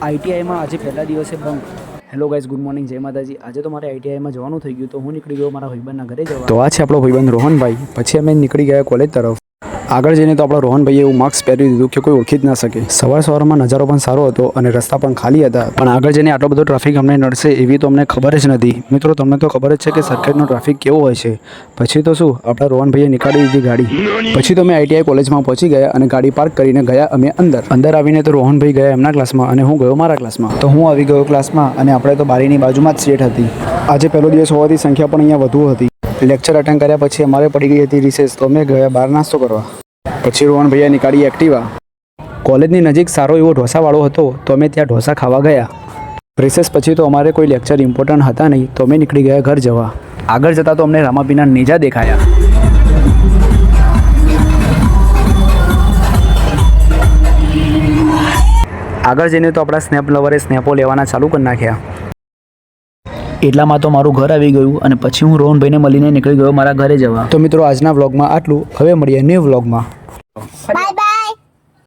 આઈટીઆઈમાં આજે પહેલા દિવસે bunk. Hello guys, good morning, જય માતાજી. આજે તો મારે આઈટીઆઈમાં જવાનું થઈ ગયું, તો હું નીકળી ગયો મારા ભાઈબંધના ઘરે જવા. તો આ છે આપણો ભાઈબંધ રોહનભાઈ. પછી અમે નીકળી ગયા કોલેજ તરફ. આગળ જઈને તો આપણા રોહનભાઈએ એવું માસ્ક પહેરી દીધું કે કોઈ ઓળખી જ ના શકે. સવારમાં નજારો પણ સારો હતો અને રસ્તા પણ ખાલી હતા, પણ આગળ જઈને આટલો બધો ટ્રાફિક અમને નડશે એવી તો અમને ખબર જ નથી. મિત્રો, તમને તો ખબર જ છે કે સરખેજનો ટ્રાફિક કેવો હોય છે. પછી તો શું, આપણા રોહનભાઈએ નીકાળી દીધી ગાડી. પછી તો અમે આઈટીઆઈ કોલેજમાં પહોંચી ગયા અને ગાડી પાર્ક કરીને ગયા અમે અંદર આવીને તો રોહનભાઈ ગયા એમના ક્લાસમાં અને હું ગયો મારા ક્લાસમાં. તો હું આવી ગયો ક્લાસમાં અને આપણે તો બારીની બાજુમાં જ સીટ હતી. આજે પહેલો દિવસ હોવાથી સંખ્યા પણ અહીંયા વધુ હતી. લેક્ચર અટેન્ડ કર્યા પછી અમારે પડી ગઈ હતી રિસેસ, તો અમે ગયા બહાર નાસ્તો કરવા. પછી રોહનભાઈએ નીકાળી એક્ટિવા. કોલેજની નજીક સારો એવો ઢોસાવાળો હતો, તો અમે ત્યાં ઢોસા ખાવા ગયા. રિસેસ પછી તો અમારે કોઈ લેક્ચર ઇમ્પોર્ટન્ટ હતા નહીં, તો અમે નીકળી ગયા ઘર જવા. આગળ જતાં તો અમને રામાપીના નેજા દેખાયા. આગળ જઈને તો આપણા સ્નેપ લવરે સ્નેપો લેવાના ચાલુ કરી નાખ્યા. એટલામાં તો મારું ઘર આવી ગયું અને પછી હું રોહનભાઈને મળીને નીકળી ગયો મારા ઘરે જવા. તો મિત્રો, આજના વ્લોગમાં આટલું. હવે મળીએ ન્યૂ વ્લોગમાં. બાય.